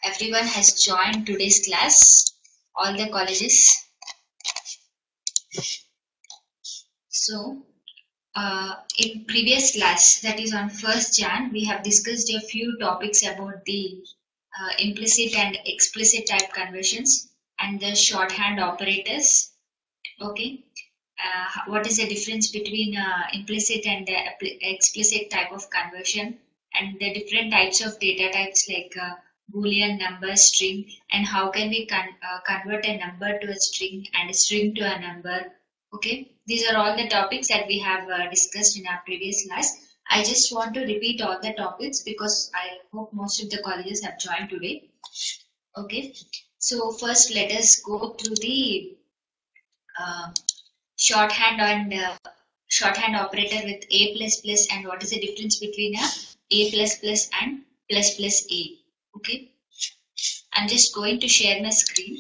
everyone has joined today's class, all the colleges. So, in previous class, that is on 1st Jan, we have discussed a few topics about the implicit and explicit type conversions and the shorthand operators. Okay. What is the difference between implicit and the explicit type of conversion, and the different types of data types like boolean, number, string, and how can we convert a number to a string and a string to a number. Okay, these are all the topics that we have discussed in our previous class. I just want to repeat all the topics because I hope most of the colleges have joined today. Okay, so first let us go through the shorthand and shorthand operator with a plus plus, and what is the difference between a plus plus and plus plus a. Okay, I'm just going to share my screen.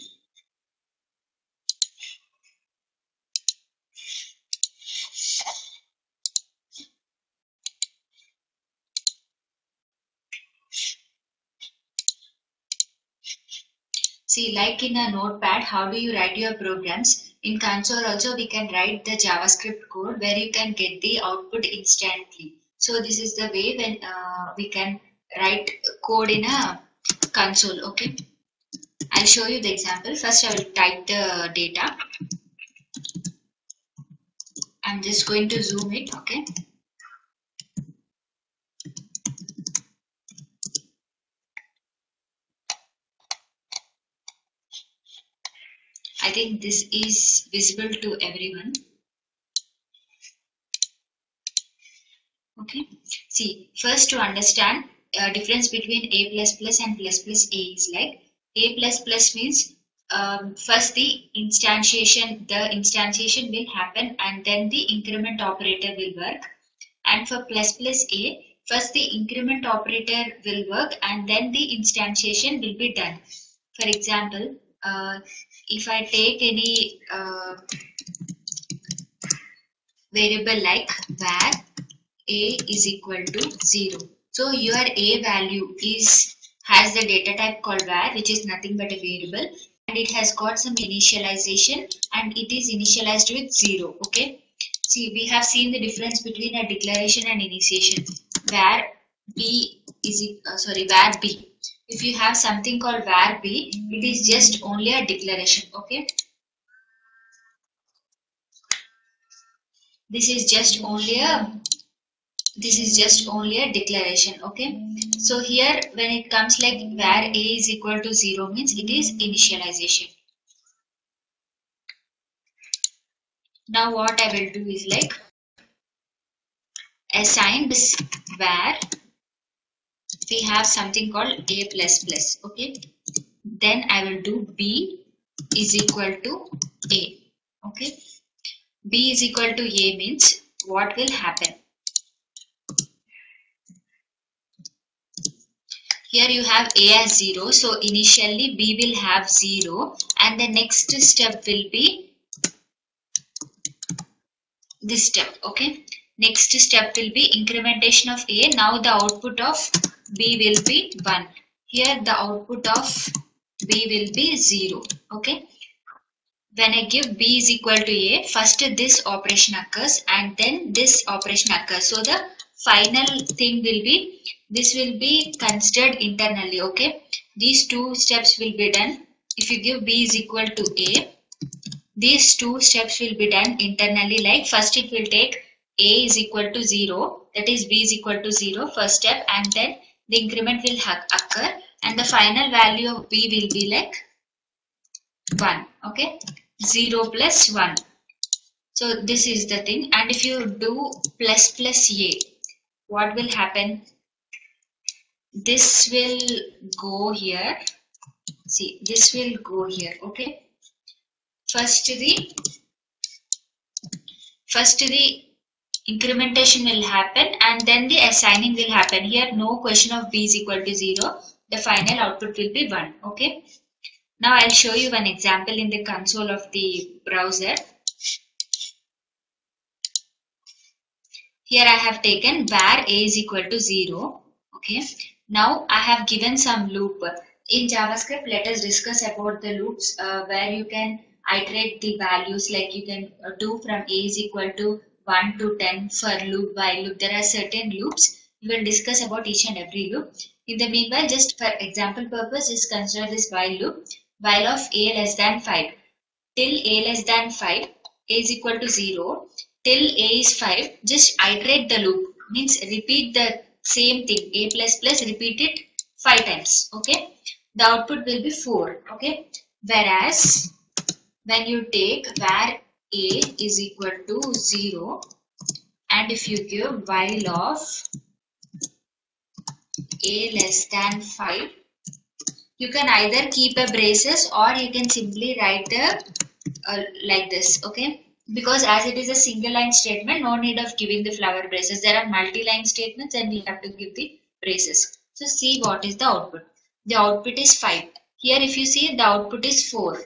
See, like in a notepad, how do you write your programs? In console also we can write the JavaScript code where you can get the output instantly. So this is the way when we can write code in a console. Okay, I'll show you the example. First I will type the data. I'm just going to zoom it. Okay. I think this is visible to everyone. Okay. See, first to understand difference between a plus plus and plus plus a is like a plus plus means first the instantiation will happen and then the increment operator will work. And for plus plus a, first the increment operator will work and then the instantiation will be done. For example, if I take any variable like var a is equal to 0. So your a value has the data type called var, which is nothing but a variable, and it has got some initialization and it is initialized with 0. Okay. See, we have seen the difference between a declaration and initiation. Var b var b. If you have something called var b, it is just only a declaration. Okay. This is just only a declaration. Okay. So here when it comes like var a is equal to 0 means it is initialization. Now what I will do is like assign this var, we have something called a plus plus. Okay. Then I will do b is equal to a. Okay. B is equal to a means what will happen? Here you have a as 0, so initially b will have 0 and the next step will be this step. Okay, next step will be incrementation of a. Now the output of b will be 1. Here the output of b will be 0. Okay, when I give b is equal to a, first this operation occurs and then this operation occurs. So the final thing will be, this will be considered internally. Okay, these two steps will be done. If you give b is equal to a, these two steps will be done internally. Like first it will take a is equal to 0, that is b is equal to 0, first step, and then the increment will occur and the final value of b will be like 1. Okay, 0 plus 1. So this is the thing. And if you do plus plus a, what will happen? This will go here. See, this will go here. Okay, first the incrementation will happen and then the assigning will happen. Here no question of b is equal to 0. The final output will be 1. Okay, now I'll show you one example in the console of the browser. Here I have taken var a is equal to 0. Okay, now I have given some loop. In JavaScript, let us discuss about the loops where you can iterate the values, like you can do from a is equal to 1 to 10 for loop, while loop. There are certain loops. We will discuss about each and every loop. In the meanwhile, just for example purpose, just consider this while loop. While of a less than 5. Till a less than 5, a is equal to 0. Till a is 5, just iterate the loop. Means repeat the same thing. A plus plus, repeat it 5 times. Okay. The output will be 4. Okay. Whereas when you take where a is equal to 0, and if you give while of a less than 5, you can either keep a braces or you can simply write the like this. Okay. Because as it is a single line statement, no need of giving the flower braces. There are multi-line statements and we have to give the braces. So see what is the output. The output is 5. Here if you see, the output is 4.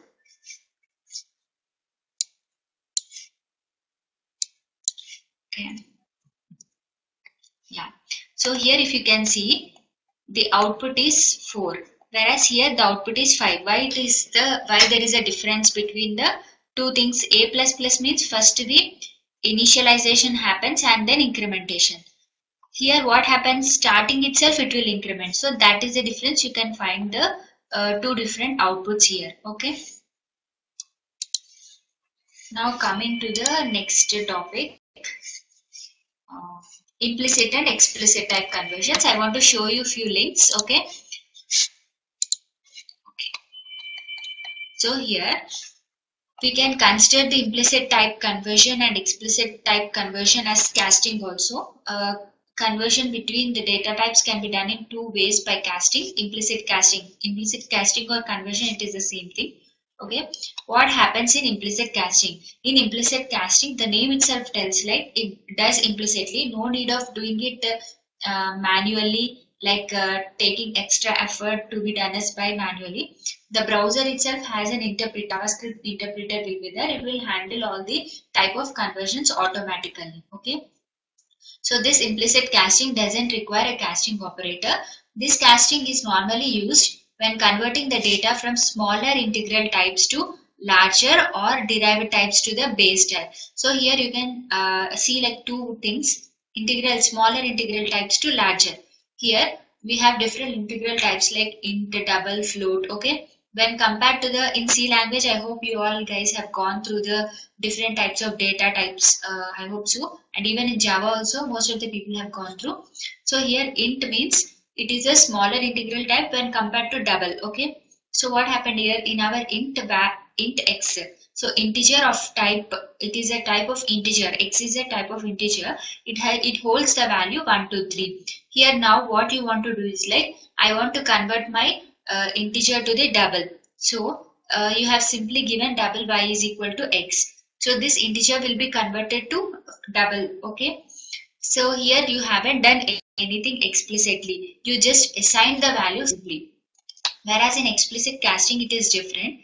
Okay. Yeah. So here if you can see, the output is 4. Whereas here the output is 5. Why there is a difference between the two things? A plus plus means first the initialization happens and then incrementation. Here what happens, starting itself it will increment. So that is the difference. You can find the two different outputs here. Okay. Now coming to the next topic, implicit and explicit type conversions. I want to show you a few links. Okay. So here we can consider the implicit type conversion and explicit type conversion as casting also. Conversion between the data types can be done in two ways by casting. Implicit casting or conversion, it is the same thing. Okay. What happens in implicit casting? In implicit casting, the name itself tells, like it does implicitly. No need of doing it manually, like taking extra effort to be done as by manually. The browser itself has an JavaScript interpreter will be there. It will handle all the type of conversions automatically. Okay. So this implicit casting doesn't require a casting operator. This casting is normally used when converting the data from smaller integral types to larger or derived types to the base type. So here you can see like two things, smaller integral types to larger. Here we have different integral types like int, double, float. Okay. When compared to the in C language, I hope you all guys have gone through the different types of data types. I hope so. And even in Java also, most of the people have gone through. So here int means it is a smaller integral type when compared to double. Okay. So what happened here in our int x. So integer of type, it is a type of integer. X is a type of integer. It holds the value 1, 2, 3. Here now what you want to do is like, I want to convert my integer to the double. So you have simply given double y is equal to x. So this integer will be converted to double. Okay. So here you haven't done anything explicitly. You just assign the value simply. Whereas in explicit casting it is different.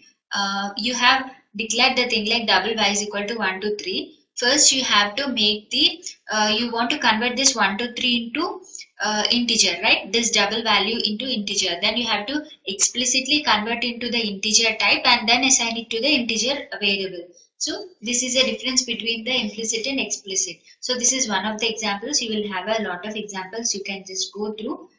You have declared the thing like double y is equal to 1 to 3. First you have to make the, you want to convert this 1 to 3 into integer, right? This double value into integer. Then you have to explicitly convert into the integer type and then assign it to the integer variable. So this is a difference between the implicit and explicit. So this is one of the examples. You will have a lot of examples you can just go through.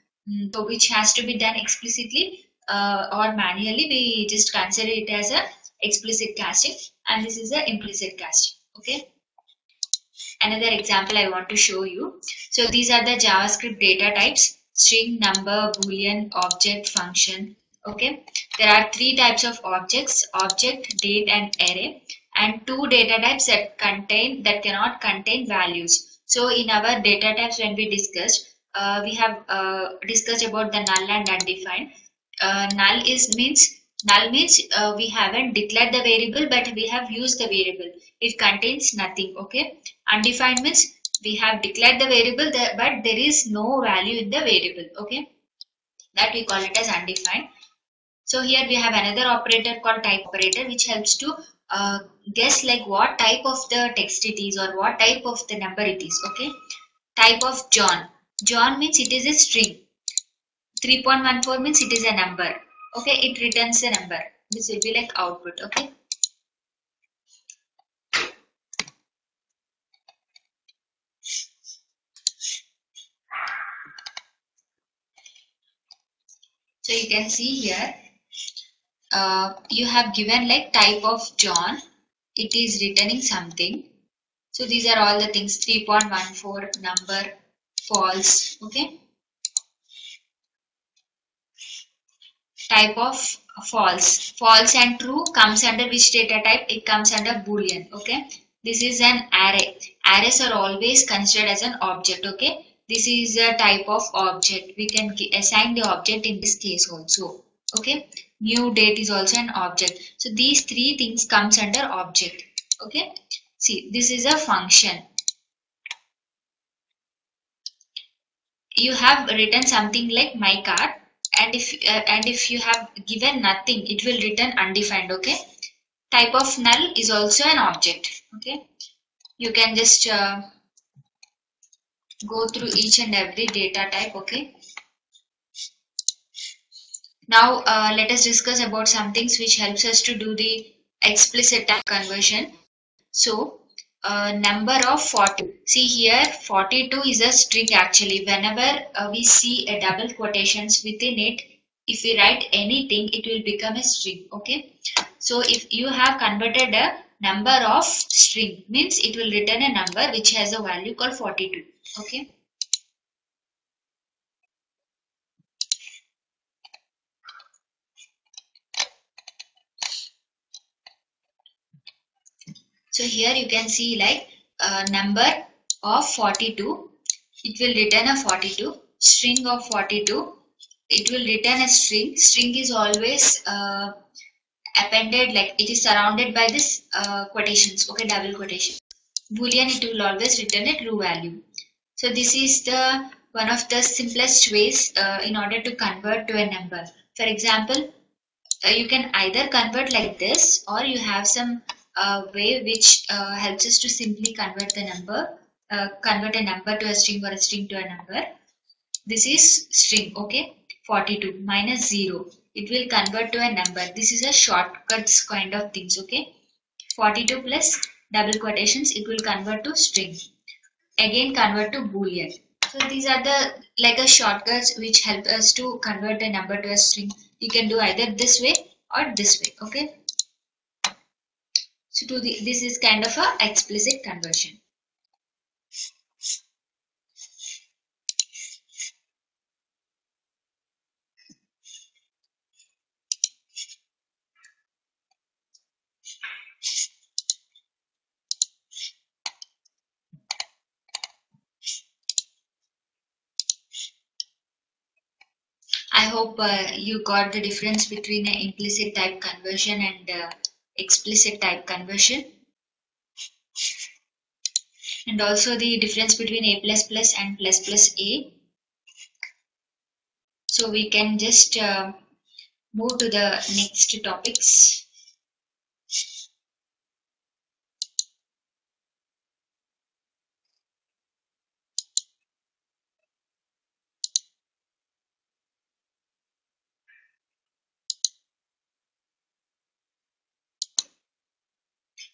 So which has to be done explicitly or manually. We just consider it as a explicit casting, and this is a implicit casting. Okay. Another example I want to show you. So these are the JavaScript data types: string, number, boolean, object, function. Okay. There are three types of objects: object, date, and array, and two data types that cannot contain values. So in our data types, when we discussed, we have discussed about the null and undefined. Null means we haven't declared the variable, but we have used the variable. It contains nothing. Okay. Undefined means we have declared the variable, but there is no value in the variable. Okay. That we call it as undefined. So here we have another operator called type operator, which helps to guess like what type of the text it is or what type of the number it is. Okay. Type of John. John means it is a string. 3.14 means it is a number. Okay, it returns a number. This will be like output. Okay. So you can see here, you have given like type of John. It is returning something. So these are all the things. 3.14 number, false. Okay. Type of false. False and true comes under which data type? It comes under Boolean. Okay. This is an array. Arrays are always considered as an object. Okay. This is a type of object. We can assign the object in this case also. Okay. New date is also an object. So these three things comes under object. Okay. See, this is a function. You have written something like my card, and if you have given nothing, it will return undefined. Okay. Type of null is also an object. Okay. You can just go through each and every data type. Okay. Now let us discuss about some things which helps us to do the explicit type conversion. So number of 40. See here, 42 is a string actually. Whenever we see a double quotations within it, if we write anything, it will become a string. Okay. So if you have converted a number of string, means it will return a number which has a value called 42. Okay. So here you can see like number of 42. It will return a 42. String of 42. It will return a string. String is always appended, like it is surrounded by this quotations. Okay, double quotation. Boolean, it will always return a true value. So this is the one of the simplest ways in order to convert to a number. For example, you can either convert like this, or you have some way which helps us to simply convert the number, convert a number to a string or a string to a number. This is string. Okay. 42 minus 0. It will convert to a number. This is a shortcuts kind of things. Okay. 42 plus double quotations, it will convert to string. Again convert to Boolean. So these are the like a shortcuts which help us to convert a number to a string. You can do either this way or this way. Okay. So this is kind of a explicit conversion. I hope you got the difference between an implicit type conversion and explicit type conversion, and also the difference between a plus plus and plus plus a. So we can just move to the next topics.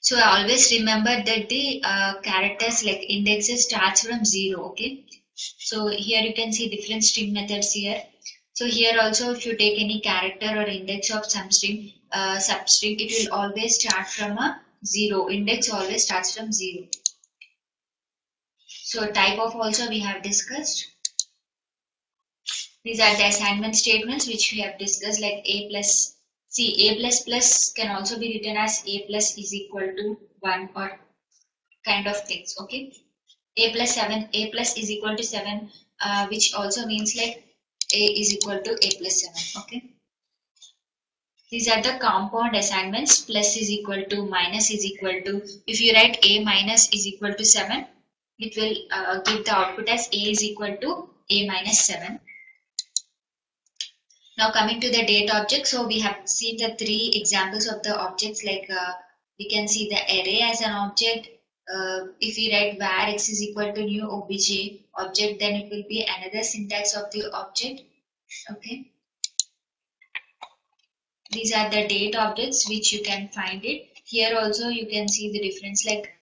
So I always remember that the characters like indexes starts from 0. Okay. So here you can see different string methods here. So here also, if you take any character or index of some string, substring, it will always start from a 0. Index always starts from 0. So type of also we have discussed. These are the assignment statements which we have discussed, like a plus. See, a plus plus can also be written as a plus is equal to 1 or kind of things. Okay. A plus 7, a plus is equal to 7, which also means like a is equal to a plus 7. Okay. These are the compound assignments. Plus is equal to, minus is equal to. If you write a minus is equal to 7, it will give the output as a is equal to a minus 7. Now coming to the date object, so we have seen the three examples of the objects, like we can see the array as an object. If we write var x is equal to new obj object, then it will be another syntax of the object. Okay. These are the date objects which you can find it. Here also you can see the difference, like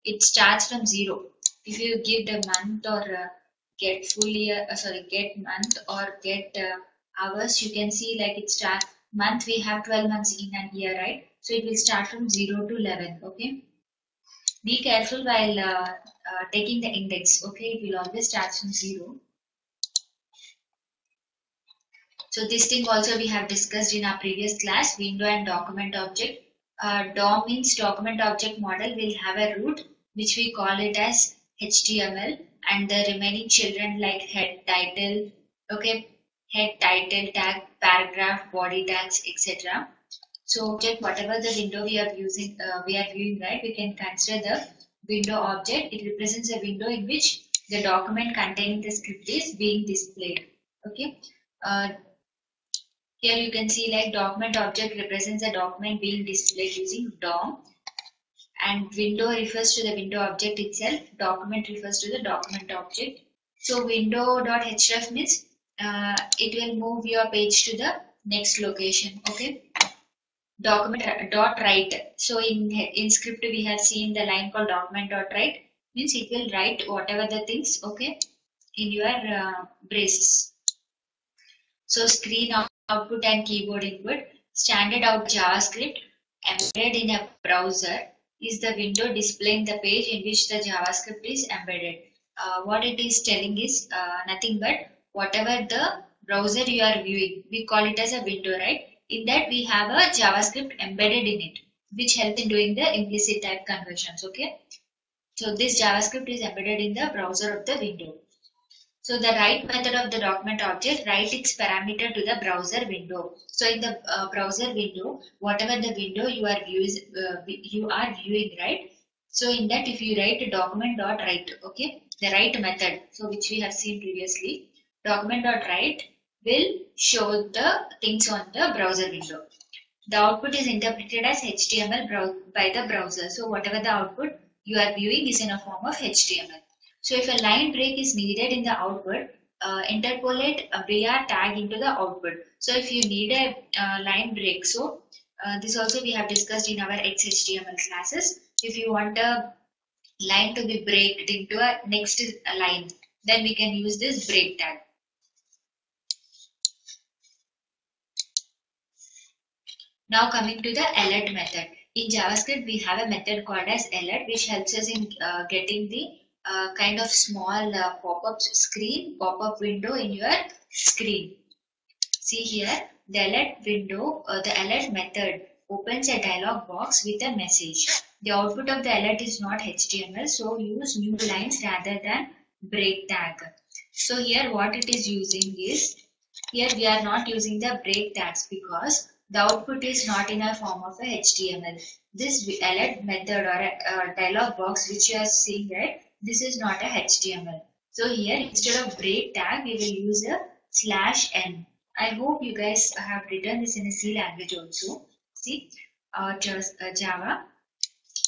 it starts from 0. If you give the month or get full year, get month or get hours, you can see like it start month. We have 12 months in a year, right? So it will start from 0 to 11. Okay. Be careful while taking the index. Okay, it will always start from 0. So this thing also we have discussed in our previous class, window and document object. DOM means document object model will have a root which we call it as HTML, and the remaining children like head, title, okay, head, title, tag, paragraph, body tags, etc. So object, whatever the window we are using, we are viewing, right? We can consider the window object. It represents a window in which the document containing the script is being displayed. Okay. Uh, Here you can see like document object represents a document being displayed using DOM, and window refers to the window object itself. Document refers to the document object. So window.href means it will move your page to the next location. Okay. Document dot write. So in script we have seen the line called document dot write, means it will write whatever the things, okay, in your braces. So screen output and keyboard input. Standard out JavaScript embedded in a browser is the window displaying the page in which the JavaScript is embedded. What it is telling is nothing but whatever the browser you are viewing, we call it as a window, right? In that we have a JavaScript embedded in it, which helps in doing the implicit type conversions. Okay. So this JavaScript is embedded in the browser of the window. So the write method of the document object write its parameter to the browser window. So in the browser window, whatever the window you are viewing, right? So in that, if you write document dot write, okay, the write method, so which we have seen previously, document dot write will show the things on the browser window. The output is interpreted as HTML by the browser. So whatever the output you are viewing is in a form of HTML. So if a line break is needed in the output, interpolate a BR tag into the output. So if you need a line break, so this also we have discussed in our XHTML classes. If you want a line to be breaked into a next line, then we can use this break tag. Now coming to the alert method. In JavaScript, we have a method called as alert, which helps us in getting the kind of small pop-up window in your screen. See here, the alert window, the alert method opens a dialog box with a message. The output of the alert is not HTML, so use new lines rather than break tag. So here what it is using is, here we are not using the break tags because the output is not in a form of a HTML. This alert method or a dialog box which you are seeing, right, this is not a HTML. So here instead of break tag we will use a /n. I hope you guys have written this in a C language also. See, just Java.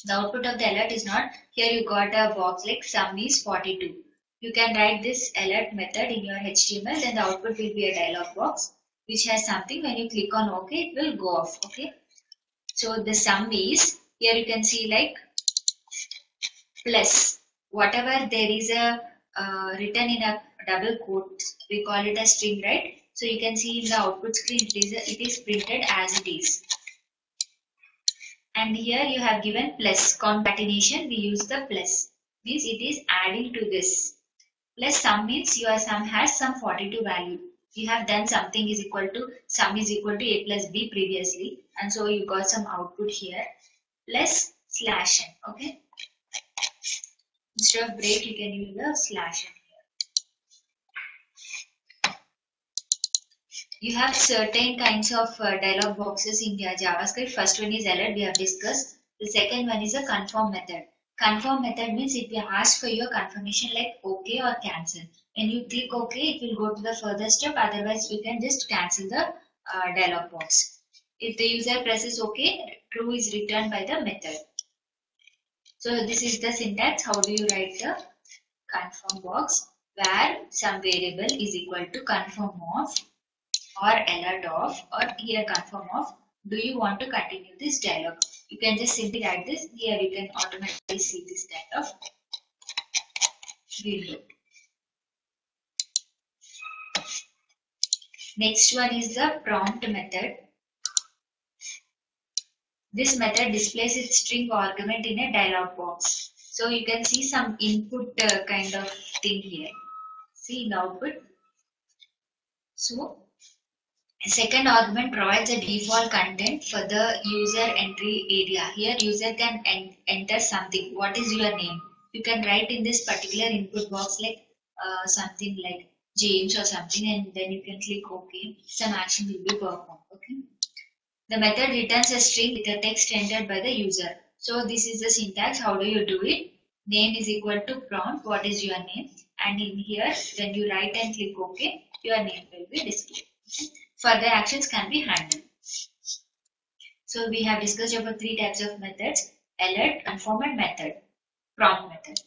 The output of the alert is not, here you got a box like sum is 42. You can write this alert method in your HTML, then the output will be a dialog box which has something. When you click on OK, it will go off. Okay. So the sum is, here you can see like plus, whatever there is a written in a double quote, we call it a string, right? So you can see in the output screen it is printed as it is. And here you have given plus concatenation, we use the plus, means it is adding to this. Plus sum means your sum has some 42 value. You have done something is equal to, sum is equal to a plus b previously, and so you got some output here, plus /n. Okay. Instead of break, you can use the /n here. You have certain kinds of dialog boxes in your JavaScript. First one is alert, we have discussed. The second one is a confirm method. Confirm method means it will ask for your confirmation like OK or cancel. When you click OK, it will go to the further step. Otherwise, you can just cancel the dialog box. If the user presses OK, true is returned by the method. So this is the syntax. How do you write the confirm box? Where some variable is equal to confirm of or alert of, or here confirm of, do you want to continue this dialog? You can just simply write this. Here you can automatically see this kind of window. Next one is the prompt method. This method displays its string argument in a dialog box. So you can see some input kind of thing here. See in the output. So second argument provides a default content for the user entry area. Here user can enter something. What is your name? You can write in this particular input box like something like James or something, and then you can click OK. Some action will be performed. Okay. The method returns a string with a text entered by the user. So this is the syntax. How do you do it? Name is equal to prompt. What is your name? And in here, when you write and click OK, your name will be displayed. Further actions can be handled. So we have discussed about 3 types of methods: alert, confirm, and method. Prompt method.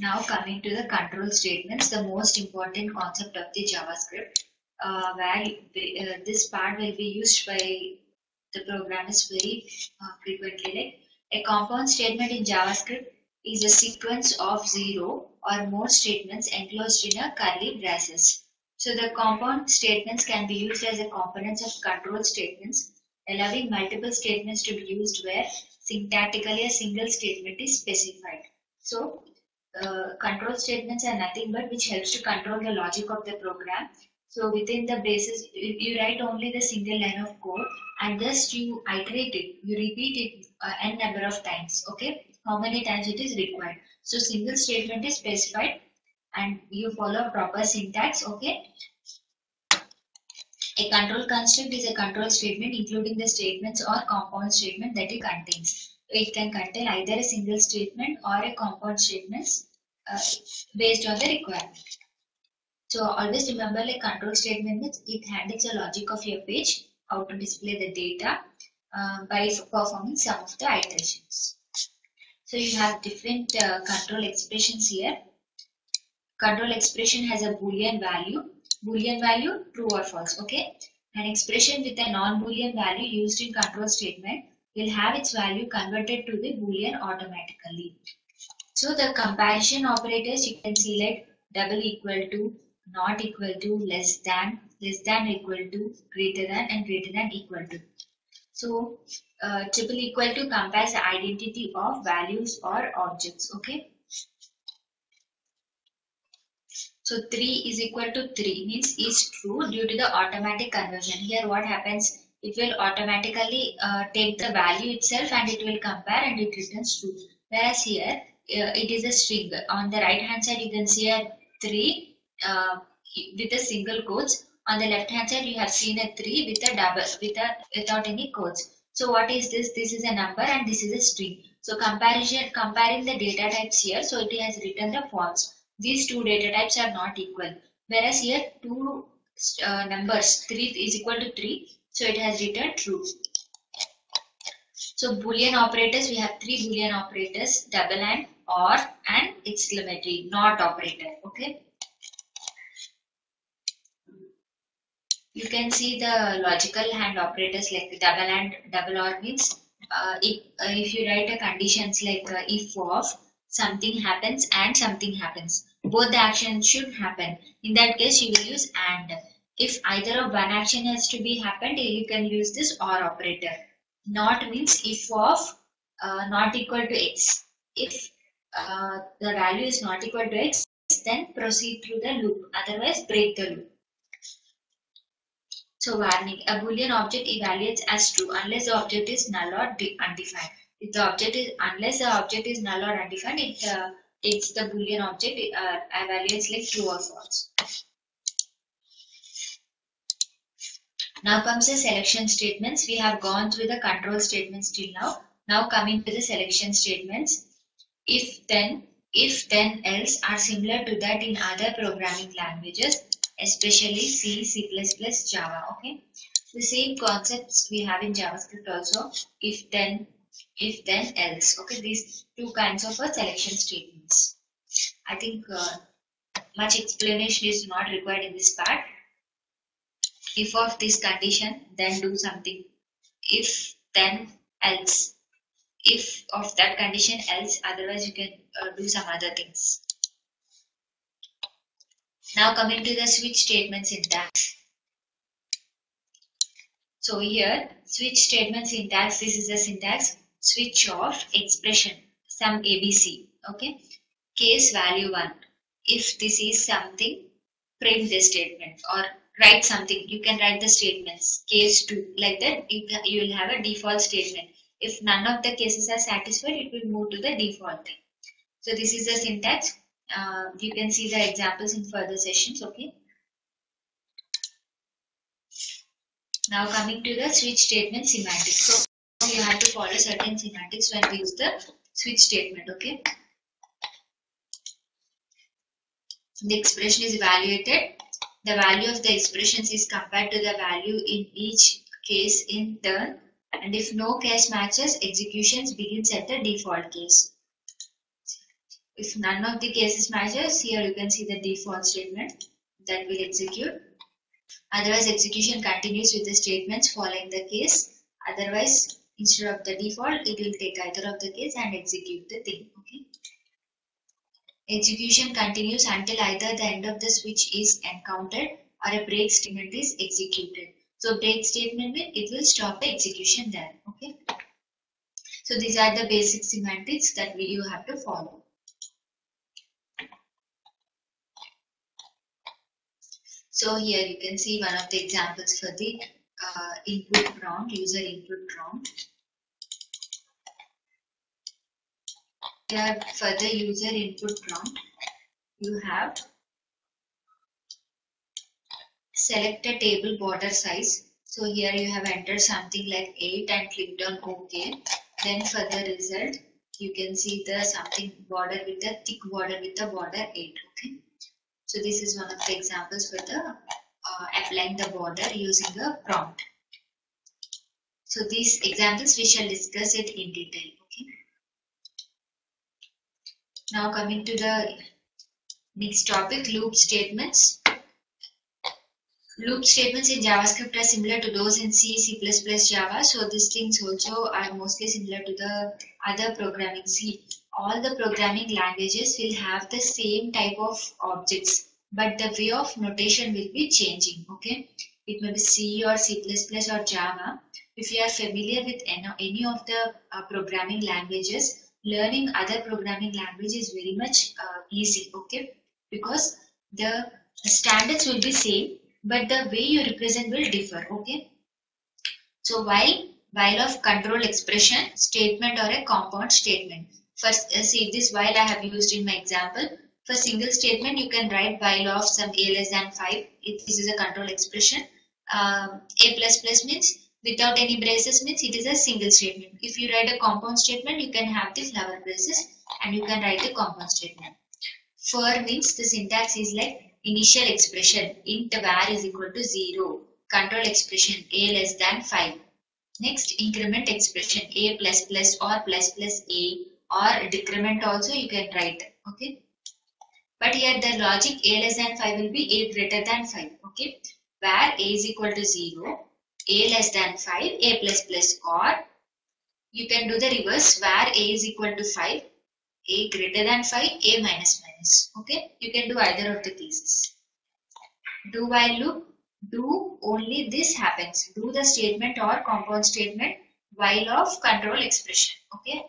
Now coming to the control statements, the most important concept of the JavaScript, where this part will be used by the programmers very frequently. Like a compound statement in JavaScript is a sequence of 0 or more statements enclosed in a curly braces. So the compound statements can be used as a components of control statements, allowing multiple statements to be used where syntactically a single statement is specified. So control statements are nothing but which helps to control the logic of the program. So within the braces, you write only the single line of code and just you iterate it, you repeat it n number of times. Okay, how many times it is required. So single statement is specified and you follow proper syntax. Okay. A control construct is a control statement including the statements or compound statement that it contains. It can contain either a single statement or a compound statements based on the requirement. So always remember, like control statement means it handles the logic of your page, how to display the data by performing some of the iterations. So you have different control expressions here. Control expression has a boolean value. Boolean value true or false. Okay. An expression with a non-boolean value used in control statement will have its value converted to the boolean automatically. So the comparison operators you can see like double equal to, not equal to, less than equal to, greater than, and greater than equal to. So triple equal to compares the identity of values or objects. Okay. So 3 is equal to 3 means is true due to the automatic conversion. Here what happens? It will automatically take the value itself and it will compare and it returns true. Whereas here it is a string. On the right hand side you can see a 3 with a single quotes. On the left hand side you have seen a 3 with a double without any quotes. So what is this? This is a number and this is a string. So comparing the data types here, so it has written the false. These two data types are not equal. Whereas here two numbers 3 is equal to 3, so it has written true. So Boolean operators, we have 3 Boolean operators: double and, or, and exclamatory, not operator. Okay. You can see the logical and operators like double and, double or means if you write a conditions like if of something happens and something happens, both the actions should happen. In that case you will use and. If either of one action has to be happened, you can use this or operator. Not means if of not equal to x. If the value is not equal to x, then proceed through the loop, otherwise break the loop. So warning, a Boolean object evaluates as true unless the object is null or undefined. If the object is, unless the object is null or undefined, it takes the Boolean object, evaluates like true or false. Now comes the selection statements. We have gone through the control statements till now. Now coming to the selection statements. If then else are similar to that in other programming languages, especially C, C++, Java. Okay. The same concepts we have in JavaScript also. If then, if then else. Okay, these two kinds of selection statements. I think much explanation is not required in this part. If of this condition, then do something. If then else. If of that condition else, otherwise you can do some other things. Now coming to the switch statement syntax. So here switch statement syntax, this is the syntax, switch of expression, some ABC. Okay, case value 1. If this is something, print the statement or write something. You can write the statements. Case 2, like that you will have a default statement. If none of the cases are satisfied, it will move to the default thing. So this is the syntax. You can see the examples in further sessions. Okay. Now coming to the switch statement semantics. So you have to follow certain semantics when we use the switch statement. Okay. The expression is evaluated. The value of the expressions is compared to the value in each case in turn. And if no case matches, executions begins at the default case. If none of the cases matches, here you can see the default statement that will execute. Otherwise, execution continues with the statements following the case. Otherwise, instead of the default, it will take either of the case and execute the thing. Okay. Execution continues until either the end of the switch is encountered or a break statement is executed. So break statement means it will stop the execution there. Okay. So these are the basic semantics that you have to follow. So here you can see one of the examples for the input prompt, user input prompt. Here for the user input prompt, you have select a table border size. So here you have entered something like 8 and clicked on OK. Then for the result, you can see the something border with a thick border with the border 8. Okay. So this is one of the examples for the applying the border using a prompt. So these examples we shall discuss it in detail. Okay. Now coming to the next topic, loop statements. Loop statements in JavaScript are similar to those in C, C++, Java. So these things also are mostly similar to the other programming. See, all the programming languages will have the same type of objects, but the way of notation will be changing. Okay, it may be C or C++ or Java. If you are familiar with any of the programming languages, learning other programming language is very much easy. Okay, because the standards will be same, but the way you represent will differ. Okay, so while of control expression, statement or a compound statement. First, see this while I have used in my example. For single statement, you can write while of some a less than 5. This is a control expression. A plus plus means without any braces means it is a single statement. If you write a compound statement, you can have the flower braces and you can write the compound statement. For means the syntax is like initial expression int var is equal to 0. Control expression a less than 5. Next increment expression a plus plus or plus plus a, or decrement also you can write. Okay. But here the logic a less than 5 will be a greater than 5. Okay. Where a is equal to 0, a less than 5, a plus plus, or you can do the reverse where a is equal to 5, a greater than 5, a minus minus. Okay. You can do either of the cases. Do while loop, do only this happens. Do the statement or compound statement while of control expression. Okay.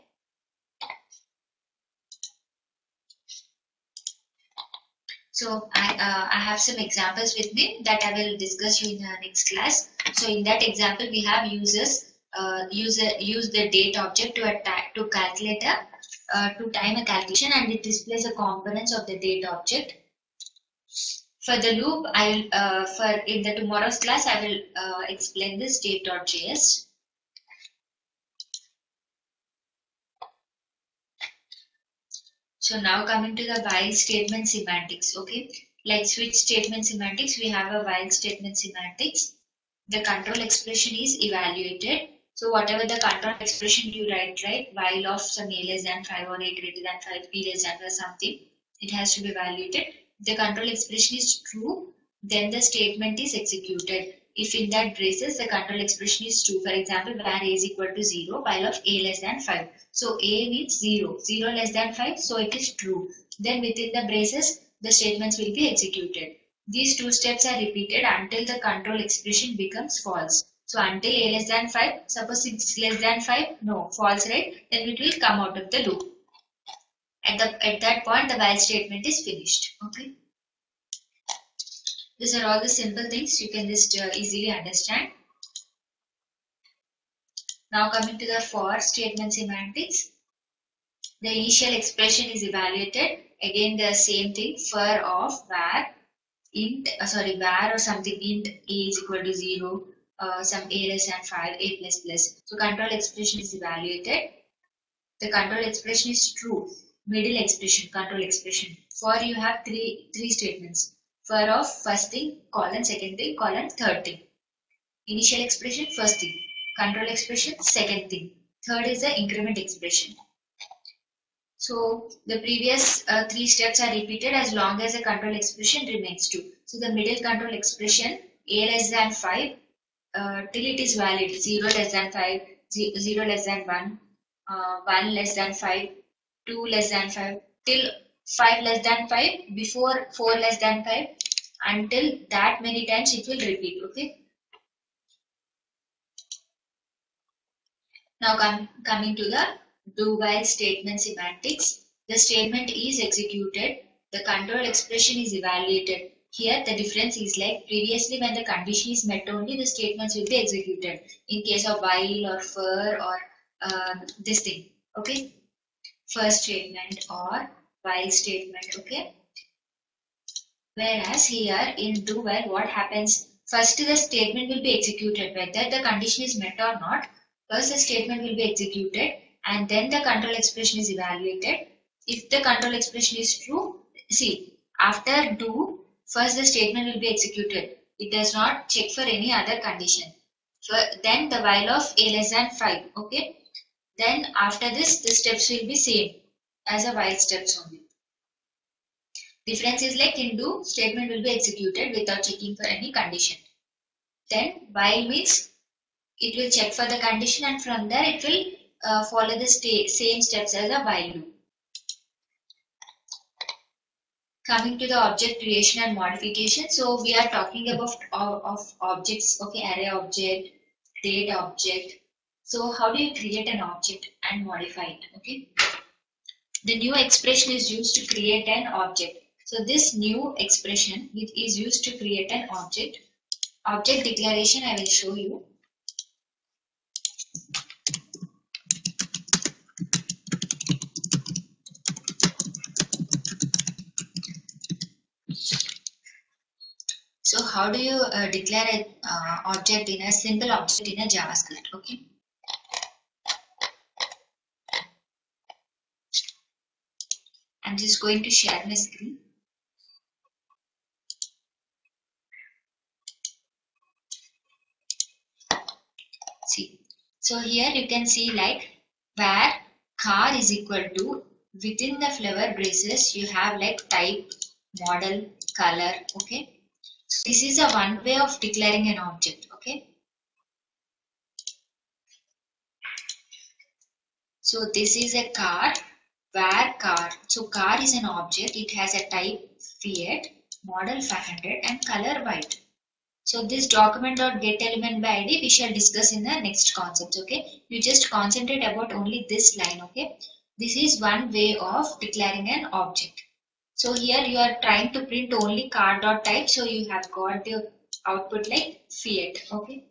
So I have some examples with me that I will discuss you in the next class. So in that example, we have use the date object to calculate to time a calculation, and it displays the components of the date object. For the loop, in the tomorrow's class I will explain this date.js. So now coming to the while statement semantics. Okay, like switch statement semantics, we have a while statement semantics. The control expression is evaluated. So whatever the control expression you write, right, while of some a less than 5 or a greater than 5, b less than 5 something, it has to be evaluated. If the control expression is true, then the statement is executed. If in that braces the control expression is true, for example, where a is equal to 0, while of a less than 5. So a means 0, 0 less than 5, so it is true. Then within the braces, the statements will be executed. These two steps are repeated until the control expression becomes false. So until a less than 5, suppose 6 less than 5, no, false, right? Then it will come out of the loop. At that point, the while statement is finished. Okay. These are all the simple things you can just easily understand. Now coming to the for statement semantics. The initial expression is evaluated. Again, the same thing. For of where where or something int a is equal to 0. Some a less than 5, a plus plus. So control expression is evaluated. The control expression is true. Middle expression, control expression. For you have three statements. For of first thing, colon, second thing, colon, third thing. Initial expression, first thing. Control expression, second thing. Third is the increment expression. So the previous three steps are repeated as long as the control expression remains true. So the middle control expression, a less than 5, till it is valid, 0 less than 5, 0 less than 1, 1 less than 5, 2 less than 5, till 5 less than 5, before 4 less than 5, until that many times it will repeat. Okay. Now coming to the do while statement semantics. The statement is executed. The control expression is evaluated. Here the difference is like previously when the condition is met only the statements will be executed. In case of while or for or this thing. Okay. First statement or while statement. Okay. Whereas here in do while what happens? First the statement will be executed whether the condition is met or not. First the statement will be executed and then the control expression is evaluated. If the control expression is true, see, after do, first the statement will be executed. It does not check for any other condition. Then the while of a less than 5. Okay. Then after this, the steps will be same as a while steps only. Difference is like in do, statement will be executed without checking for any condition. Then while means it will check for the condition and from there it will follow the same steps as a while loop. Coming to the object creation and modification. So we are talking about of objects, okay, array object, date object. So how do you create an object and modify it? Okay. The new expression is used to create an object. So this new expression which is used to create an object. Object declaration I will show you. So how do you declare an object in a simple object in a JavaScript? Okay. I'm just going to share my screen. See. So here you can see like where car is equal to within the flower braces you have like type, model, color. Okay. So this is a one way of declaring an object. Okay. So this is a car, where car. So car is an object. It has a type Fiat, model 500 and color white. So this document.getElement by ID we shall discuss in the next concepts. Okay. You just concentrate about only this line. Okay. This is one way of declaring an object. So here you are trying to print only car.type. So you have got the output like Fiat. Okay.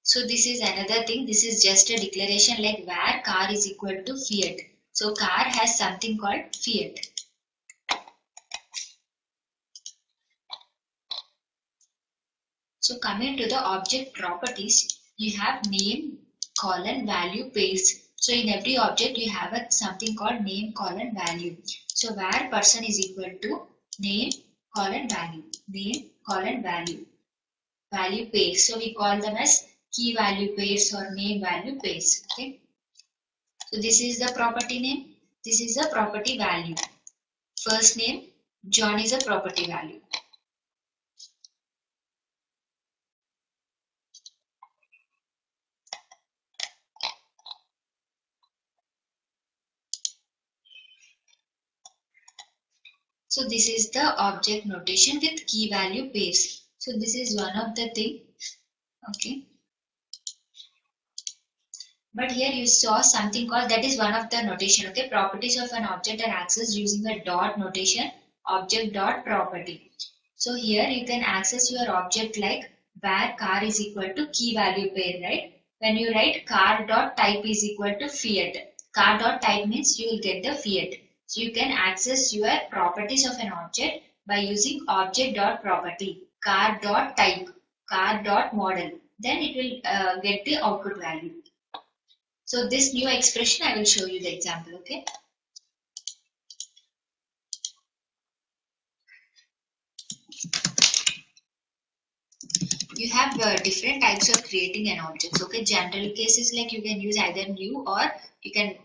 So this is another thing. This is just a declaration like where car is equal to Fiat. So car has something called Fiat. So coming to the object properties, you have name, colon, value, page. So in every object you have something called name, colon, value. So where person is equal to name, colon value, name colon value, value pairs. So we call them as key value pairs or name value pairs. Okay. So this is the property name. This is the property value. First name John is a property value. So this is the object notation with key value pairs. So this is one of the thing. Okay. But here you saw something called, that is one of the notation. Okay. Properties of an object are accessed using a dot notation, object dot property. So here you can access your object like where car is equal to key value pair, right? When you write car dot type is equal to Fiat. Car dot type means you will get the Fiat. So you can access your properties of an object by using object dot property, car dot type, car dot model. Then it will get the output value. So this new expression I will show you the example. Okay. You have different types of creating an object. Okay, general cases like you can use either new or you can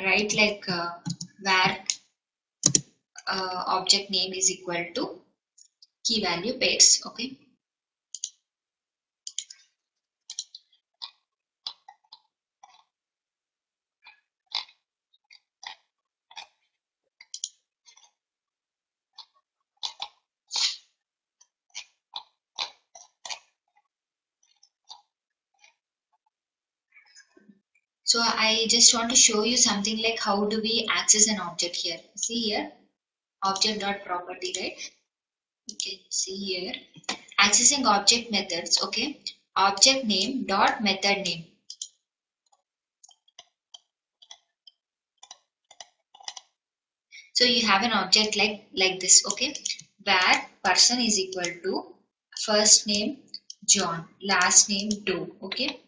write like where object name is equal to key value pairs. Okay. So I just want to show you something like how do we access an object here. See here, object dot property, right? You can see here, accessing object methods. Okay, object name dot method name. So you have an object like this. Okay, where person is equal to first name John, last name Doe. Okay.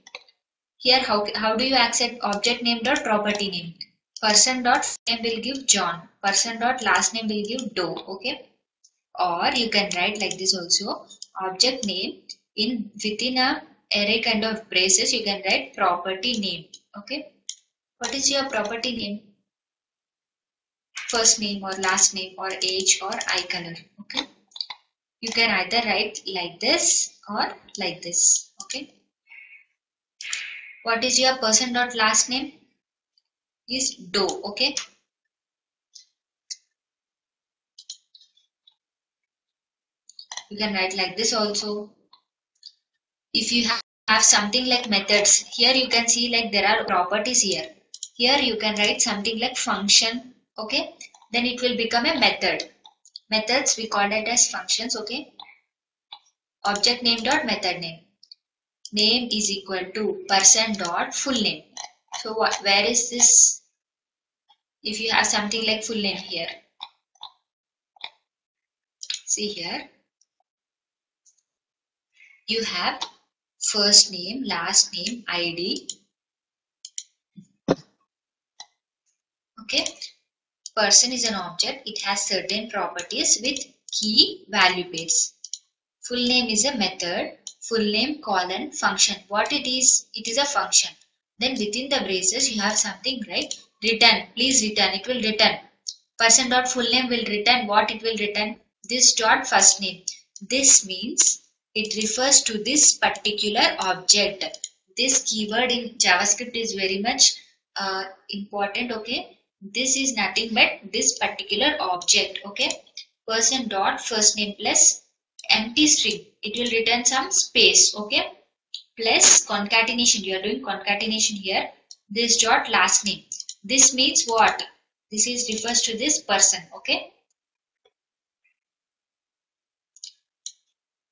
Here how do you access object name dot property name? Person dot name will give John. Person dot last name will give Doe. Okay. Or you can write like this also. Object name within a array kind of braces you can write property name. Okay. What is your property name? First name or last name or age or eye color. Okay. You can either write like this or like this. Okay. What is your person dot last name? Is Doe. Okay. You can write like this also. If you have something like methods, here you can see like there are properties here. Here you can write something like function. Okay. Then it will become a method. Methods we call it as functions. Okay. Object name dot method name. Name is equal to person dot full name. So where is this? If you have something like full name here, see here, you have first name, last name, ID. Okay. Person is an object. It has certain properties with key value pairs. Full name is a method. Full name colon function. What it is? It is a function. Then within the braces you have something, right? Return. Please return. It will return. Person dot full name will return. What it will return? This dot first name. This means it refers to this particular object. This keyword in JavaScript is very much important. Okay. This is nothing but this particular object. Okay. Person dot first name plus empty string. It will return some space. Okay. Plus concatenation. You are doing concatenation here. This dot last name. This means what? This is refers to this person. Okay.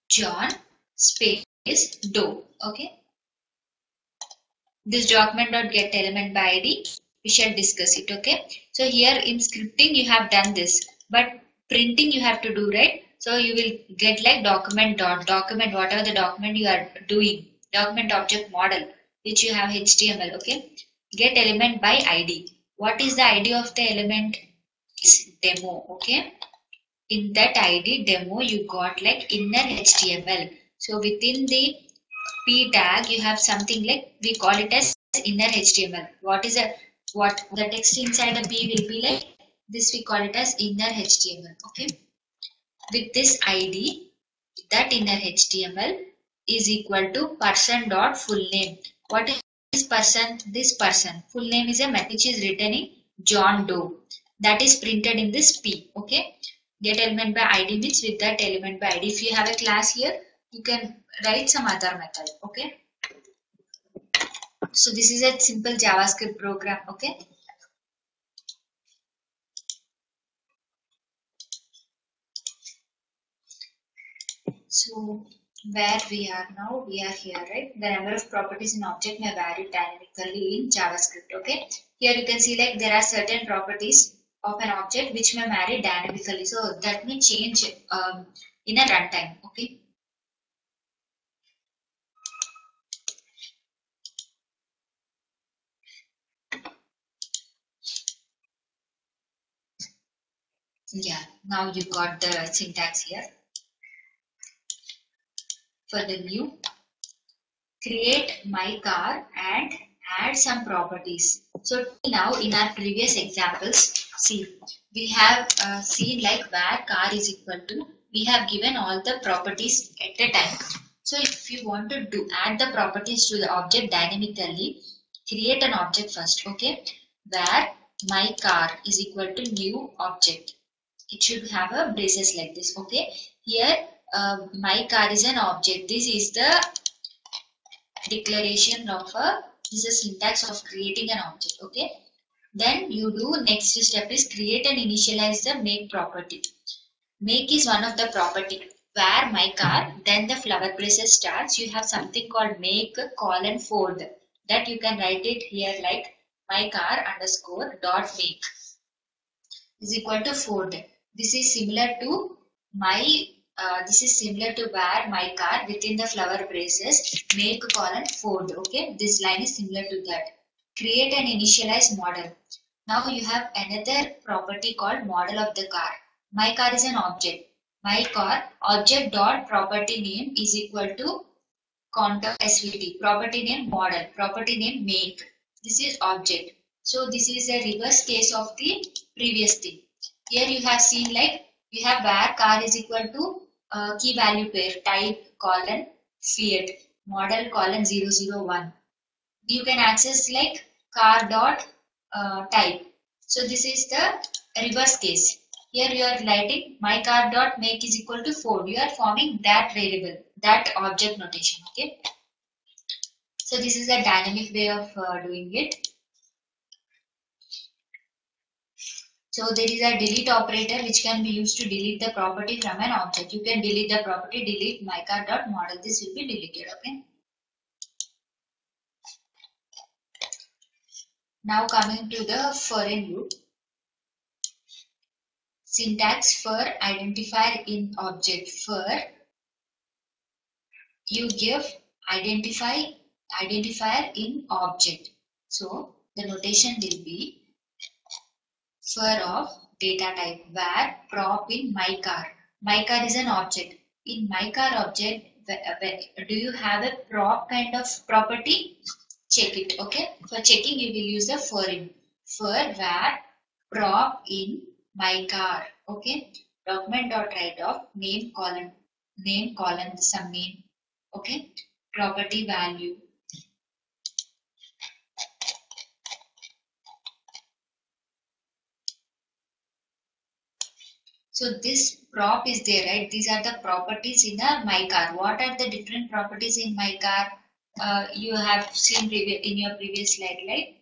John space Doe. Okay. This document dot get element by ID. We shall discuss it. Okay. So here in scripting you have done this, but printing you have to do, right? So you will get like document dot document, whatever the document you are doing, document object model which you have HTML. Okay. Get element by ID. What is the ID of the element? Is demo. Okay. in that ID demo you got like inner HTML. So within the P tag you have something like, we call it as inner HTML. What the text inside the P will be like this, we call it as inner HTML. Okay, with this ID, that inner HTML is equal to person dot full name. What is person? This person full name is a method which is written in John Doe, that is printed in this P. Okay, get element by ID means with that element by ID. If you have a class here, you can write some other method. Okay, so this is a simple JavaScript program. Okay, so where we are now, we are here, right? The number of properties in object may vary dynamically in JavaScript. Okay, here you can see like there are certain properties of an object which may vary dynamically, so that may change in a runtime. Okay, yeah, now you got the syntax here. For the new, create my car and add some properties. So now in our previous examples, see, we have seen like where car is equal to, we have given all the properties at a time. So if you want to add the properties to the object dynamically, create an object first. Okay, where my car is equal to new object. It should have a braces like this. Okay, here my car is an object. This is the declaration of this is a syntax of creating an object. Okay, then you do next step is create and initialize the make property. Make is one of the property where my car, then the flower braces starts. You have something called make colon fold, that you can write it here like my car underscore dot make is equal to fold. This is similar to my this is similar to where my car within the flower braces make colon fold. Okay, this line is similar to that. Create an initialize model. Now you have another property called model of the car. My car is an object. My car object dot property name is equal to contour svt. Property name model. Property name make. This is object. So this is a reverse case of the previous thing. Here you have seen like you have where car is equal to key value pair type colon fiat model colon 001. You can access like car dot type. So this is the reverse case. Here you are writing my car dot make is equal to 4. You are forming that variable, that object notation. Okay. So this is a dynamic way of doing it. So there is a delete operator which can be used to delete the property from an object. You can delete the property, delete mycar.model. This will be deleted. Okay. Now coming to the foreign loop. Syntax for identifier in object. For you give identifier in object. So the notation will be for of data type where prop in my car. My car is an object. In my car object, do you have a prop kind of property? Check it. Okay. For checking, you will use the for in. For where prop in my car. Okay. Document dot write of name colon some name. Okay. Property value. So this prop is there, right? These are the properties in a my car. What are the different properties in my car? You have seen in your previous slide, right?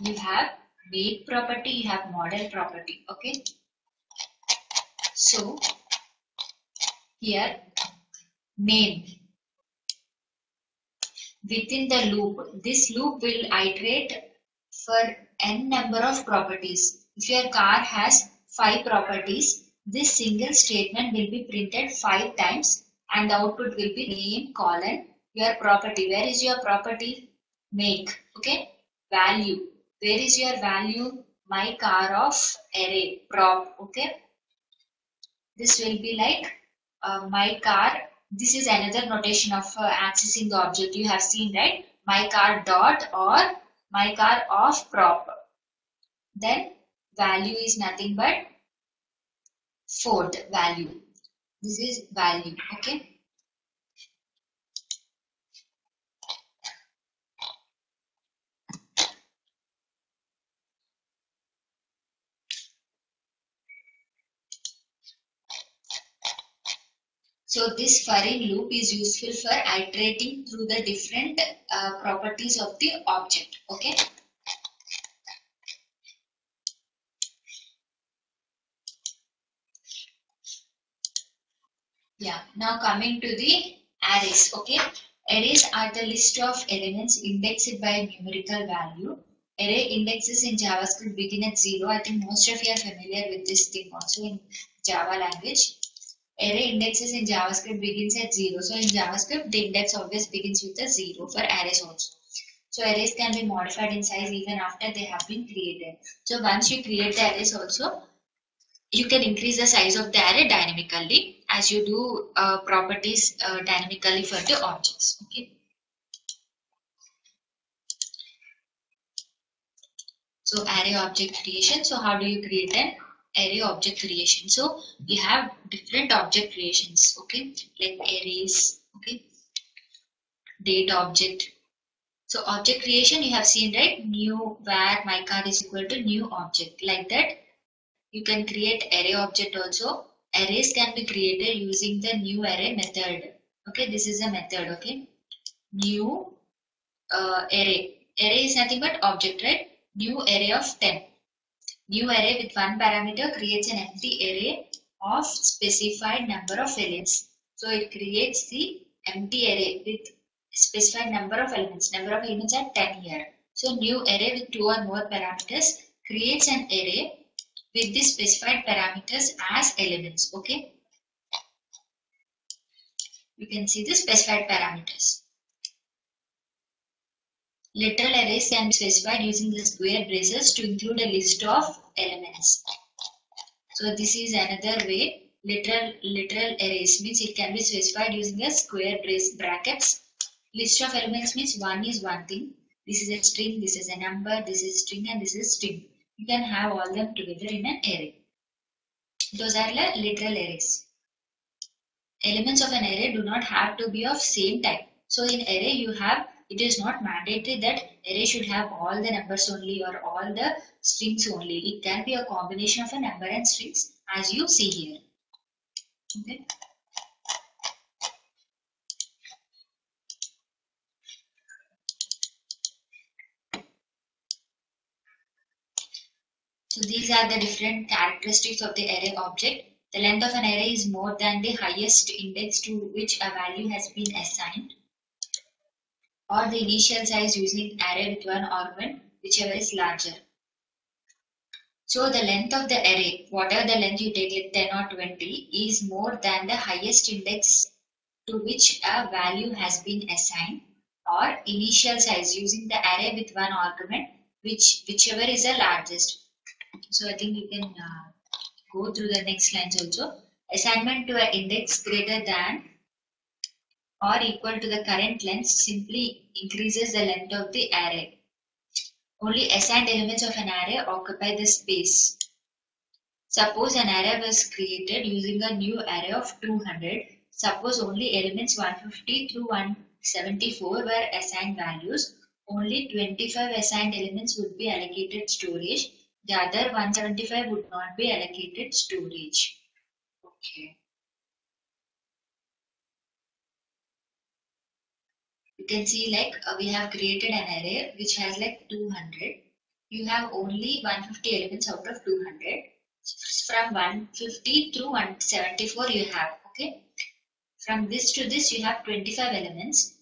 You have make property, you have model property. Okay. So here name within the loop. This loop will iterate for n number of properties. If your car has 5 properties, this single statement will be printed 5 times and the output will be name colon your property. Where is your property? Make. Okay. Value. Where is your value? My car of array prop. Okay. This will be like my car. This is another notation of accessing the object. You have seen, right? My car dot or my car of prop. Then value is nothing but Ford value. This is value. Okay. So this for in loop is useful for iterating through the different properties of the object. Okay. Yeah. Now coming to the arrays. Okay. Arrays are the list of elements indexed by numerical value. Array indexes in JavaScript begin at 0. I think most of you are familiar with this thing also in Java language. Array indexes in JavaScript begins at 0. So in JavaScript, the index always begins with a 0 for arrays also. So arrays can be modified in size even after they have been created. So once you create the arrays also, you can increase the size of the array dynamically as you do properties dynamically for the objects. Okay. So array object creation. So how do you create an array object creation? So we have different object creations. Okay, like arrays. Okay, date object. So object creation you have seen, right? New var my car is equal to new object. Like that you can create array object also. Arrays can be created using the new array method. Okay, this is a method. Okay, new array. Array is nothing but object, right? New array of 10. New array with one parameter creates an empty array of specified number of elements. So it creates the empty array with specified number of elements. Number of elements are 10 here. So new array with 2 or more parameters creates an array with the specified parameters as elements. Okay. You can see the specified parameters. Literal arrays can be specified using the square braces to include a list of elements. So this is another way. Literal arrays means it can be specified using a square brackets. List of elements means one is one thing. This is a string, this is a number, this is string and this is string. You can have all them together in an array. Those are the literal arrays. Elements of an array do not have to be of same type. So in array you have, it is not mandatory that array should have all the numbers only or all the strings only. It can be a combination of a number and strings as you see here. Okay. So these are the different characteristics of the array object. The length of an array is more than the highest index to which a value has been assigned, or the initial size using array with one argument, whichever is larger. So the length of the array, whatever the length you take, like 10 or 20, is more than the highest index to which a value has been assigned, or initial size using the array with one argument, whichever is the largest. So I think you can go through the next lines also. Assignment to an index greater than or equal to the current length simply increases the length of the array. Only assigned elements of an array occupy the space. Suppose an array was created using a new array of 200. Suppose only elements 150 through 174 were assigned values. Only 25 assigned elements would be allocated storage. The other 175 would not be allocated storage. Okay. You can see like we have created an array which has like 200. You have only 150 elements out of 200. From 150 through 174 you have. Okay. From this to this you have 25 elements.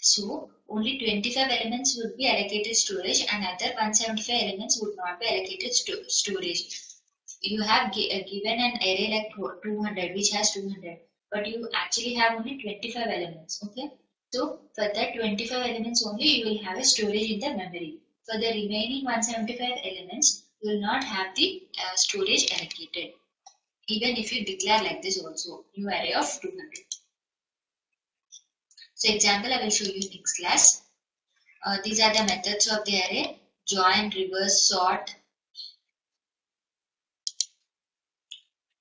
So only 25 elements would be allocated storage and other 175 elements would not be allocated storage. You have given an array like 200 which has 200, but you actually have only 25 elements. Okay. So for that 25 elements only you will have a storage in the memory. For the remaining 175 elements you will not have the storage allocated. even if you declare like this also, new array of 200. So example I will show you next class. These are the methods of the array: join, reverse, sort.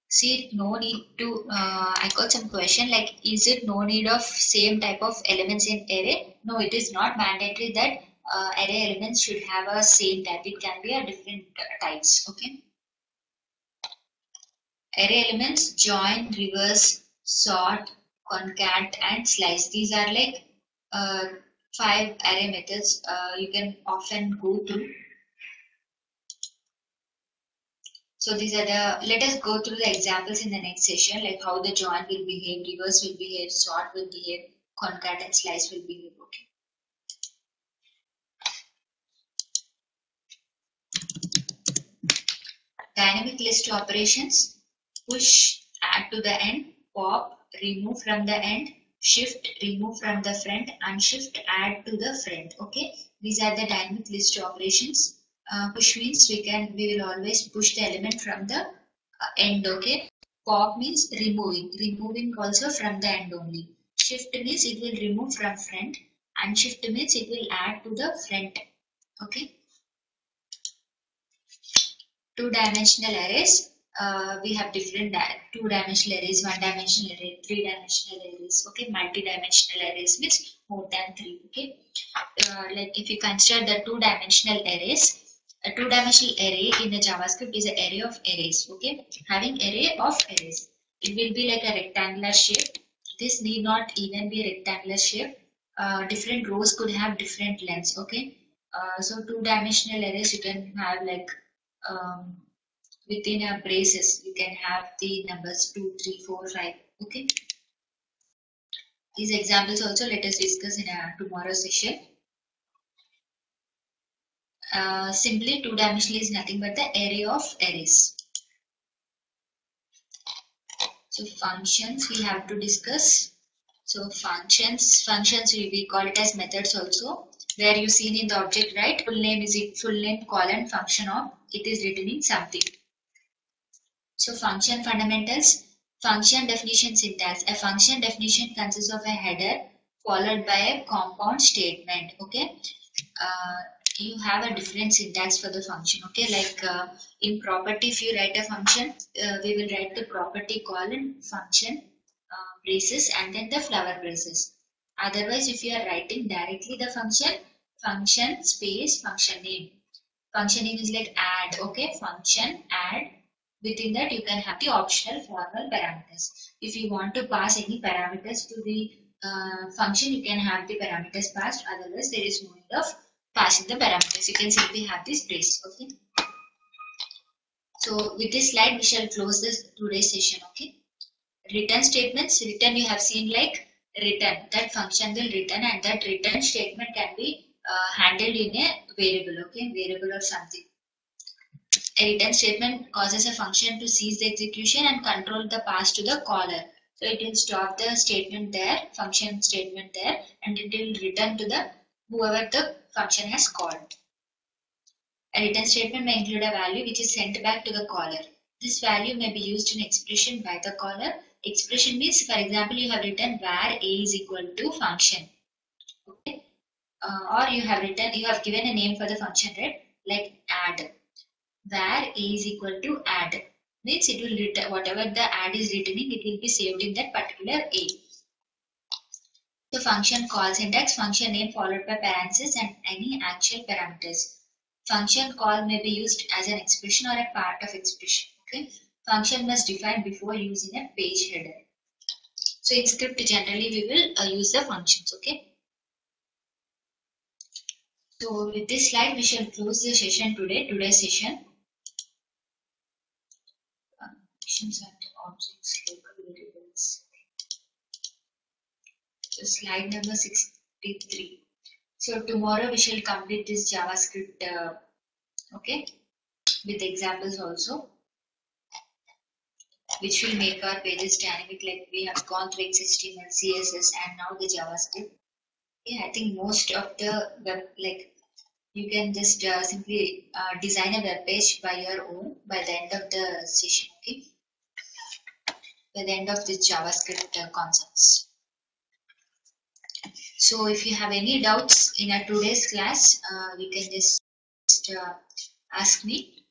See, no need to, I got some question like, is it no need of same type of elements in array? No, it is not mandatory that array elements should have a same type. It can be a different types, okay? Array elements: join, reverse, sort, concat, and slice. These are like uh, 5 array methods you can often go through. So these are the, let us go through the examples in the next session, like how the join will behave, reverse will behave, sort will behave, concat and slice will behave. Okay. Dynamic list operations: push, add to the end, pop, remove from the end, shift, remove from the front, unshift, add to the front. Okay, these are the dynamic list operations. Push means we will always push the element from the end. Okay, pop means removing also from the end only. Shift means it will remove from front, unshift means it will add to the front. Okay. Two-dimensional arrays, we have different two-dimensional arrays, one-dimensional array, three-dimensional arrays. Okay, multi-dimensional arrays means more than 3. Okay, like if you consider the two-dimensional arrays, a two-dimensional array in the JavaScript is an array of arrays. Okay, having array of arrays, it will be like a rectangular shape. This need not even be a rectangular shape. Different rows could have different lengths. Okay, so two-dimensional arrays you can have like um, within a braces you can have the numbers 2, 3, 4, 5. Okay, these examples also let us discuss in a tomorrow session. Simply two-dimensional is nothing but the array of arrays. So functions we have to discuss. So functions we call it as methods also, where you seen in the object, right? Full name is it, full name colon function of, it is returning something. So function fundamentals, function definition syntax. A function definition consists of a header followed by a compound statement. Okay, you have a different syntax for the function. Okay, like in property, if you write a function, we will write the property colon function braces and then the flower braces. Otherwise, if you are writing directly the function space function name. Function name is like add. Okay, function add. Within that, you can have the optional formal parameters. If you want to pass any parameters to the function, you can have the parameters passed. Otherwise, there is no need of passing the parameters. You can simply have this brace. Okay. So with this slide, we shall close this today's session. Okay. Return statements. Return you have seen like return. That function will return, and that return statement can be handled in a variable. Okay, variable or something. A return statement causes a function to cease the execution and control the pass to the caller. So it will stop the statement there, function statement there, and it will return to the whoever the function has called. A return statement may include a value which is sent back to the caller. This value may be used in expression by the caller. Expression means, for example, you have written where a is equal to function. Okay, or you have given a name for the function, right? Like add. Where a is equal to add means it will return whatever the add is returning, it will be saved in that particular a. So function call syntax: function name followed by parentheses and any actual parameters. Function call may be used as an expression or a part of expression. Okay, function must define before using a page header. So in script generally we will use the functions. Okay. So with this slide we shall close the session today. Today's session. Functions and objects, label variables. So slide number 63. So tomorrow we shall complete this JavaScript, okay, with examples also, which will make our pages dynamic. Like we have gone through HTML, CSS, and now the JavaScript. Yeah, I think most of the web, like you can just simply design a web page by your own by the end of the session. Okay. by the end of this JavaScript concepts. So if you have any doubts in a today's class, you can just ask me.